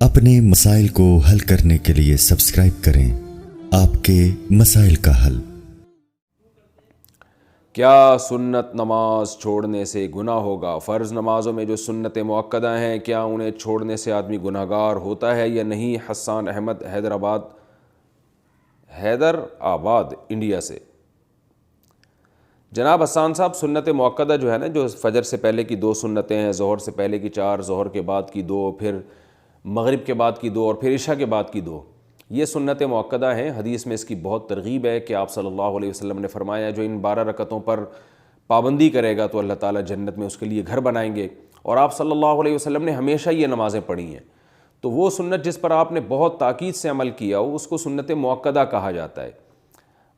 اپنے مسائل کو حل کرنے کے لیے سبسکرائب کریں آپ کے مسائل کا حل۔ کیا سنت نماز چھوڑنے سے گناہ ہوگا؟ فرض نمازوں میں جو سنت مؤکدہ ہیں کیا انہیں چھوڑنے سے آدمی گناہ گار ہوتا ہے یا نہیں؟ حسان احمد حیدر آباد انڈیا سے۔ جناب حسان صاحب، سنت مؤکدہ جو ہے نا، جو فجر سے پہلے کی 2 سنتیں ہیں، ظہر سے پہلے کی 4، ظہر کے بعد کی 2، پھر مغرب کے بعد کی 2 اور پھر عشاء کے بعد کی 2، یہ سنت مؤکدہ ہیں۔ حدیث میں اس کی بہت ترغیب ہے کہ آپ صلی اللہ علیہ وسلم نے فرمایا جو ان 12 رکعتوں پر پابندی کرے گا تو اللہ تعالیٰ جنت میں اس کے لیے گھر بنائیں گے، اور آپ صلی اللہ علیہ وسلم نے ہمیشہ یہ نمازیں پڑھی ہیں۔ تو وہ سنت جس پر آپ نے بہت تاکید سے عمل کیا ہو اس کو سنت مؤکدہ کہا جاتا ہے،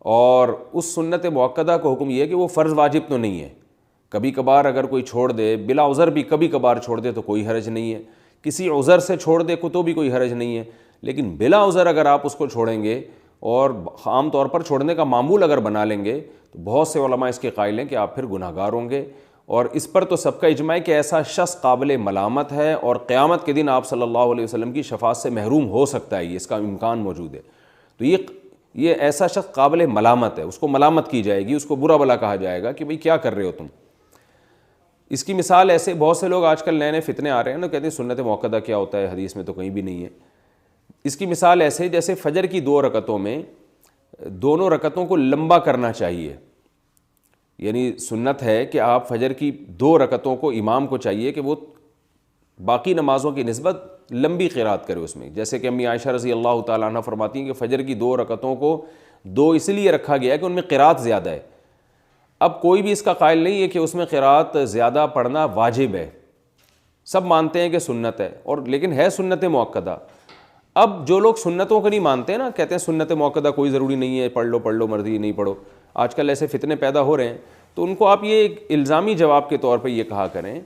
اور اس سنت مؤکدہ کو حکم یہ ہے کہ وہ فرض واجب تو نہیں ہے۔ کبھی کبھار اگر کوئی چھوڑ دے، بلا عذر بھی کبھی کبھار چھوڑ دے تو کوئی حرج نہیں ہے، کسی عذر سے چھوڑ دے تو بھی کوئی حرج نہیں ہے، لیکن بلا عذر اگر آپ اس کو چھوڑیں گے اور عام طور پر چھوڑنے کا معمول اگر بنا لیں گے تو بہت سے علماء اس کے قائل ہیں کہ آپ پھر گناہ گار ہوں گے، اور اس پر تو سب کا اجماع ہے کہ ایسا شخص قابل ملامت ہے اور قیامت کے دن آپ صلی اللہ علیہ وسلم کی شفاعت سے محروم ہو سکتا ہے، اس کا امکان موجود ہے۔ تو یہ ایسا شخص قابل ملامت ہے، اس کو ملامت کی جائے گی، اس کو برا بلا کہا جائے گا کہ بھئی کیا کر رہے ہو تم۔ اس کی مثال ایسے بہت سے لوگ آج کل نئے فتنے آ رہے ہیں نا، کہتے ہیں سنت مؤکدہ کیا ہوتا ہے، حدیث میں تو کہیں بھی نہیں ہے۔ اس کی مثال ایسے جیسے فجر کی 2 رکعتوں میں دونوں رکعتوں کو لمبا کرنا چاہیے، یعنی سنت ہے کہ آپ فجر کی 2 رکعتوں کو امام کو چاہیے کہ وہ باقی نمازوں کی نسبت لمبی قرات کرے اس میں، جیسے کہ امی عائشہ رضی اللہ تعالیٰ عنہ فرماتی ہیں کہ فجر کی 2 رکعتوں کو 2 اس لیے رکھا گیا کہ ان میں قرات زیادہ ہے۔ اب کوئی بھی اس کا قائل نہیں ہے کہ اس میں قرات زیادہ پڑھنا واجب ہے، سب مانتے ہیں کہ سنت ہے، اور لیکن ہے سنت مؤکدہ۔ اب جو لوگ سنتوں کو نہیں مانتے نا، کہتے ہیں سنت مؤکدہ کوئی ضروری نہیں ہے، پڑھ لو مرضی نہیں پڑھو، آج کل ایسے فتنے پیدا ہو رہے ہیں، تو ان کو آپ یہ ایک الزامی جواب کے طور پہ یہ کہا کریں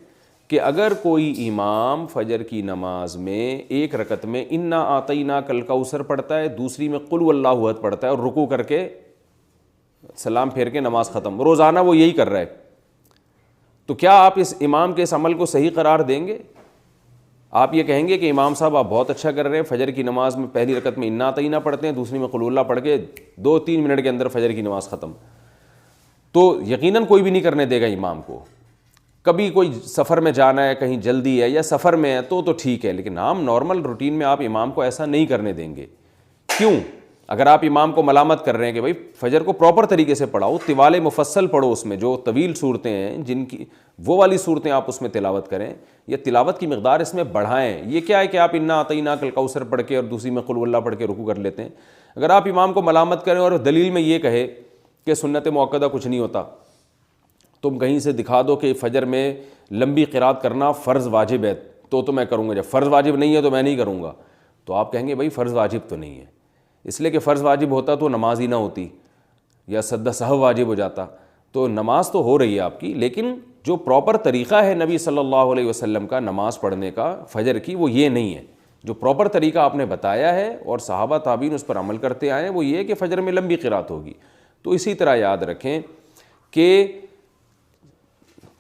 کہ اگر کوئی امام فجر کی نماز میں 1 رکعت میں انا اعطیناک الکوثر پڑھتا ہے، دوسری میں قل واللہ احد پڑھتا ہے اور رکوع کر کے سلام پھیر کے نماز ختم، روزانہ وہ یہی کر رہا ہے، تو کیا آپ اس امام کے اس عمل کو صحیح قرار دیں گے؟ آپ یہ کہیں گے کہ امام صاحب آپ بہت اچھا کر رہے ہیں، فجر کی نماز میں پہلی رکعت میں انا اعطیناک پڑھتے ہیں، دوسری میں قل اللہ پڑھ کے 2-3 منٹ کے اندر فجر کی نماز ختم، تو یقیناً کوئی بھی نہیں کرنے دے گا امام کو۔ کبھی کوئی سفر میں جانا ہے، کہیں جلدی ہے یا سفر میں ہے تو ٹھیک ہے، لیکن عام نارمل روٹین میں آپ امام کو ایسا نہیں کرنے دیں گے۔ کیوں؟ اگر آپ امام کو ملامت کر رہے ہیں کہ بھائی فجر کو پراپر طریقے سے پڑھاؤ، طوال مفصل پڑھو، اس میں جو طویل صورتیں ہیں جن کی وہ والی صورتیں آپ اس میں تلاوت کریں، یا تلاوت کی مقدار اس میں بڑھائیں۔ یہ کیا ہے کہ آپ انا اعطیناک الکوثر پڑھ کے اور دوسری میں قل واللہ پڑھ کے رکوع کر لیتے ہیں۔ اگر آپ امام کو ملامت کریں اور دلیل میں یہ کہے کہ سنت مؤکدہ کچھ نہیں ہوتا، تم کہیں سے دکھا دو کہ فجر میں لمبی قرات کرنا فرض واجب ہے تو میں کروں گا، جب فرض واجب نہیں ہے تو میں نہیں کروں گا، تو آپ کہیں گے بھائی فرض واجب تو نہیں ہے، اس لیے کہ فرض واجب ہوتا تو نماز ہی نہ ہوتی، یا سجدہ سہو واجب ہو جاتا، تو نماز تو ہو رہی ہے آپ کی، لیکن جو پراپر طریقہ ہے نبی صلی اللہ علیہ وسلم کا نماز پڑھنے کا فجر کی، وہ یہ نہیں ہے۔ جو پراپر طریقہ آپ نے بتایا ہے اور صحابہ تابعین اس پر عمل کرتے آئے ہیں وہ یہ ہے کہ فجر میں لمبی قرات ہوگی۔ تو اسی طرح یاد رکھیں کہ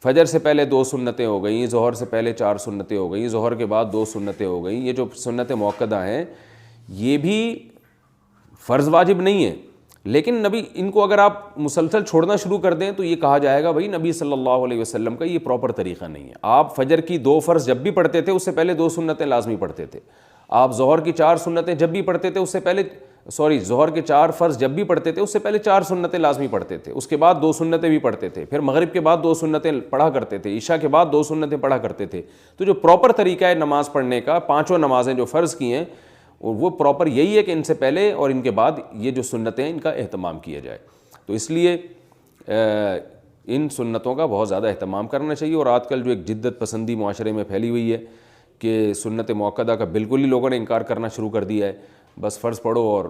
فجر سے پہلے 2 سنتیں ہو گئیں، ظہر سے پہلے 4 سنتیں ہو گئیں، ظہر کے بعد 2 سنتیں ہو گئیں، یہ جو سنت مؤکدہ ہیں یہ بھی فرض واجب نہیں ہے، لیکن نبی ان کو اگر آپ مسلسل چھوڑنا شروع کر دیں تو یہ کہا جائے گا بھائی نبی صلی اللہ علیہ وسلم کا یہ پراپر طریقہ نہیں ہے۔ آپ فجر کی 2 فرض جب بھی پڑھتے تھے اس سے پہلے 2 سنتیں لازمی پڑھتے تھے، آپ ظہر کی 4 سنتیں جب بھی پڑھتے تھے اس سے پہلے ظہر کے 4 فرض جب بھی پڑھتے تھے اس سے پہلے 4 سنتیں لازمی پڑھتے تھے، اس کے بعد 2 سنتیں بھی پڑھتے تھے، پھر مغرب کے بعد 2 سنتیں پڑھا کرتے تھے، عشاء کے بعد 2 سنتیں پڑھا کرتے تھے۔ تو جو پراپر طریقہ ہے نماز پڑھنے کا، 5 نمازیں جو فرض کی ہیں وہ پراپر یہی ہے کہ ان سے پہلے اور ان کے بعد یہ جو سنتیں ہیں ان کا اہتمام کیا جائے۔ تو اس لیے ان سنتوں کا بہت زیادہ اہتمام کرنا چاہیے، اور آج کل جو ایک جدت پسندی معاشرے میں پھیلی ہوئی ہے کہ سنت مؤکدہ کا بالکل ہی لوگوں نے انکار کرنا شروع کر دیا ہے، بس فرض پڑھو اور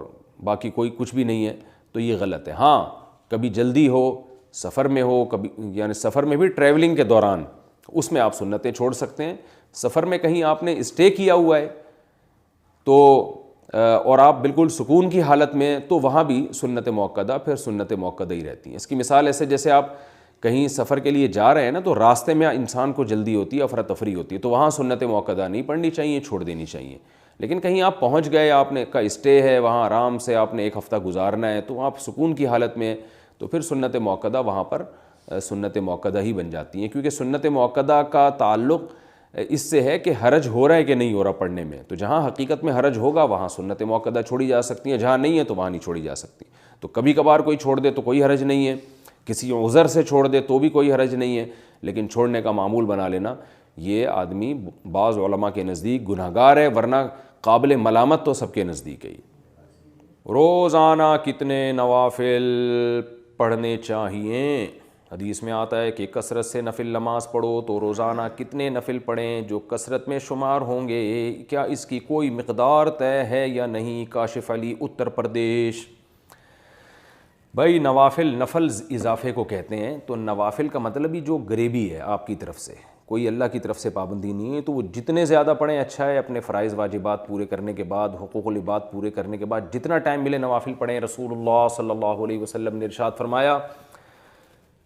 باقی کوئی کچھ بھی نہیں ہے، تو یہ غلط ہے۔ ہاں کبھی جلدی ہو، سفر میں ہو، کبھی یعنی سفر میں بھی ٹریولنگ کے دوران اس میں آپ سنتیں چھوڑ سکتے ہیں، سفر میں کہیں آپ نے اسٹے کیا ہوا ہے تو اور آپ بالکل سکون کی حالت میں، تو وہاں بھی سنت مؤکدہ پھر سنت مؤکدہ ہی رہتی ہیں۔ اس کی مثال ایسے جیسے آپ کہیں سفر کے لیے جا رہے ہیں نا، تو راستے میں انسان کو جلدی ہوتی ہے، افراتفری ہوتی ہے، تو وہاں سنت مؤکدہ نہیں پڑھنی چاہیے، چھوڑ دینی چاہیے۔ لیکن کہیں آپ پہنچ گئے, آپ نے کا اسٹے ہے وہاں, آرام سے آپ نے ایک ہفتہ گزارنا ہے, تو آپ سکون کی حالت میں, تو پھر سنت موقدہ وہاں پر سنت موقدہ ہی بن جاتی ہیں, کیونکہ سنت موقدہ کا تعلق اس سے ہے کہ حرج ہو رہا ہے کہ نہیں ہو رہا پڑھنے میں. تو جہاں حقیقت میں حرج ہوگا وہاں سنت موقدہ چھوڑی جا سکتی ہیں, جہاں نہیں ہے تو وہاں نہیں چھوڑی جا سکتی. تو کبھی کبھار کوئی چھوڑ دے تو کوئی حرج نہیں ہے, کسی عذر سے چھوڑ دے تو بھی کوئی حرج نہیں ہے, لیکن چھوڑنے کا معمول بنا لینا یہ آدمی بعض علماء کے نزدیک گناہگار ہے, ورنہ قابل ملامت تو سب کے نزدیک ہے. روزانہ کتنے نوافل پڑھنے چاہیے؟ حدیث میں آتا ہے کہ کثرت سے نفل نماز پڑھو, تو روزانہ کتنے نفل پڑھیں جو کثرت میں شمار ہوں گے؟ کیا اس کی کوئی مقدار طے ہے یا نہیں؟ کاشف علی, اتر پردیش. بھائی نوافل, نفل اضافے کو کہتے ہیں, تو نوافل کا مطلب ہی جو غریبی ہے آپ کی طرف سے, کوئی اللہ کی طرف سے پابندی نہیں ہے, تو وہ جتنے زیادہ پڑھیں اچھا ہے. اپنے فرائض واجبات پورے کرنے کے بعد, حقوق العباد پورے کرنے کے بعد جتنا ٹائم ملے نوافل پڑھیں. رسول اللہ صلی اللہ علیہ وسلم نے ارشاد فرمایا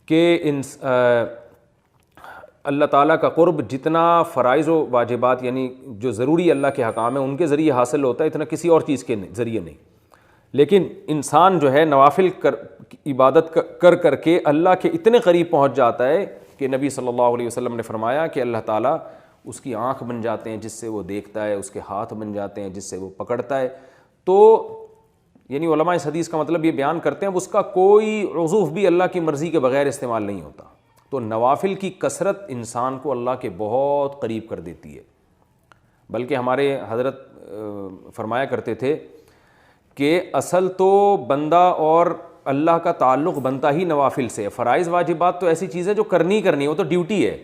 کہ اللہ تعالیٰ کا قرب جتنا فرائض و واجبات یعنی جو ضروری اللہ کے حکام ہیں ان کے ذریعے حاصل ہوتا ہے, اتنا کسی اور چیز کے ذریعے نہیں. لیکن انسان جو ہے نوافل عبادت کر کر کے اللہ کے اتنے قریب پہنچ جاتا ہے کہ نبی صلی اللہ علیہ وسلم نے فرمایا کہ اللہ تعالیٰ اس کی آنکھ بن جاتے ہیں جس سے وہ دیکھتا ہے, اس کے ہاتھ بن جاتے ہیں جس سے وہ پکڑتا ہے. تو یعنی علماء اس حدیث کا مطلب یہ بیان کرتے ہیں اس کا کوئی عضو بھی اللہ کی مرضی کے بغیر استعمال نہیں ہوتا. تو نوافل کی کثرت انسان کو اللہ کے بہت قریب کر دیتی ہے. بلکہ ہمارے حضرت فرمایا کرتے تھے کہ اصل تو بندہ اور اللہ کا تعلق بنتا ہی نوافل سے. فرائض واجبات تو ایسی چیز ہے جو کرنی ہے, وہ تو ڈیوٹی ہے,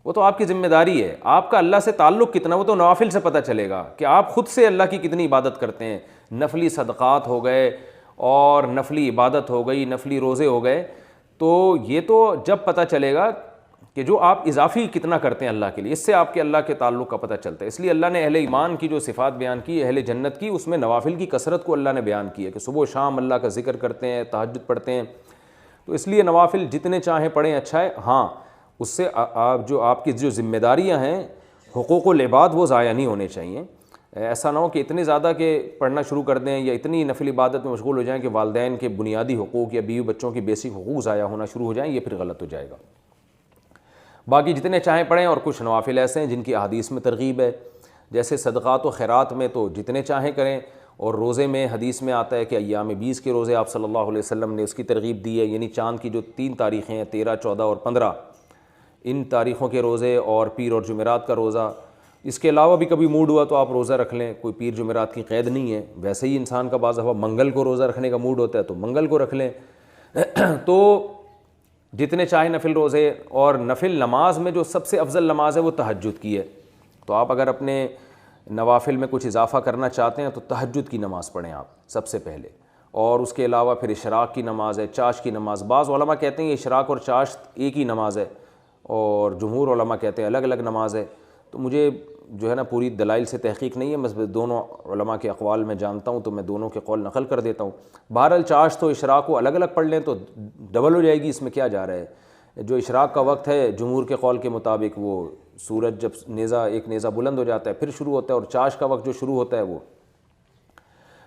وہ تو آپ کی ذمہ داری ہے. آپ کا اللہ سے تعلق کتنا وہ تو نوافل سے پتہ چلے گا کہ آپ خود سے اللہ کی کتنی عبادت کرتے ہیں. نفلی صدقات ہو گئے اور نفلی عبادت ہو گئی, نفلی روزے ہو گئے, تو یہ تو جب پتہ چلے گا کہ جو آپ اضافی کتنا کرتے ہیں اللہ کے لیے, اس سے آپ کے اللہ کے تعلق کا پتہ چلتا ہے. اس لیے اللہ نے اہل ایمان کی جو صفات بیان کی, اہل جنت کی, اس میں نوافل کی کثرت کو اللہ نے بیان کی ہے کہ صبح و شام اللہ کا ذکر کرتے ہیں, تہجد پڑھتے ہیں. تو اس لیے نوافل جتنے چاہیں پڑھیں اچھا ہے. ہاں اس سے آپ کی جو ذمہ داریاں ہیں حقوق العباد وہ ضائع نہیں ہونے چاہیے. ایسا نہ ہو کہ اتنے زیادہ کہ پڑھنا شروع کر دیں یا اتنی نفل عبادت میں مشغول ہو جائیں کہ والدین کے بنیادی حقوق یا بیوی بچوں کی بیسک حقوق ضائع ہونا شروع ہو جائیں, یہ پھر غلط ہو جائے گا. باقی جتنے چاہیں پڑھیں, اور کچھ نوافل ایسے ہیں جن کی احادیث میں ترغیب ہے, جیسے صدقات و خیرات میں تو جتنے چاہیں کریں, اور روزے میں حدیث میں آتا ہے کہ ایام 20 کے روزے آپ صلی اللہ علیہ وسلم نے اس کی ترغیب دی ہے. یعنی چاند کی جو 3 تاریخیں ہیں 13, 14 اور 15, ان تاریخوں کے روزے اور پیر اور جمعرات کا روزہ. اس کے علاوہ بھی کبھی موڈ ہوا تو آپ روزہ رکھ لیں, کوئی پیر جمعرات کی قید نہیں ہے. ویسے ہی انسان کا بعض دفعہ منگل کو روزہ رکھنے کا موڈ ہوتا ہے تو منگل کو رکھ لیں. تو جتنے چاہیں نفل روزے, اور نفل نماز میں جو سب سے افضل نماز ہے وہ تہجد کی ہے. تو آپ اگر اپنے نوافل میں کچھ اضافہ کرنا چاہتے ہیں تو تہجد کی نماز پڑھیں آپ سب سے پہلے, اور اس کے علاوہ پھر اشراق کی نماز ہے, چاش کی نماز. بعض علماء کہتے ہیں اشراق اور چاش ایک ہی نماز ہے, اور جمہور علماء کہتے ہیں الگ الگ نماز ہے. تو مجھے جو ہے نا پوری دلائل سے تحقیق نہیں ہے, بس دونوں علماء کے اقوال میں جانتا ہوں تو میں دونوں کے قول نقل کر دیتا ہوں. بہرحال چاش تو اشراق کو الگ الگ پڑھ لیں تو ڈبل ہو جائے گی, اس میں کیا جا رہا ہے. جو اشراق کا وقت ہے جمہور کے قول کے مطابق وہ سورج جب ایک نیزہ بلند ہو جاتا ہے پھر شروع ہوتا ہے, اور چاش کا وقت جو شروع ہوتا ہے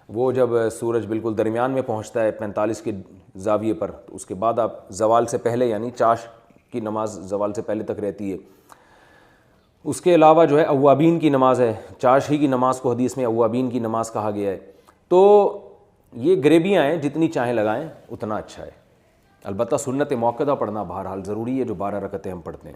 وہ جب سورج بالکل درمیان میں پہنچتا ہے 45 کے زاویے پر, تو اس کے بعد آپ زوال سے پہلے, یعنی چاش کی نماز زوال سے پہلے تک رہتی ہے. اس کے علاوہ جو ہے اوابین کی نماز ہے, چاش ہی کی نماز کو حدیث میں اوابین کی نماز کہا گیا ہے. تو یہ گریبیاں ہیں, جتنی چاہیں لگائیں اتنا اچھا ہے. البتہ سنت موقدہ پڑھنا بہرحال ضروری ہے جو 12 رکعتیں ہم پڑھتے ہیں.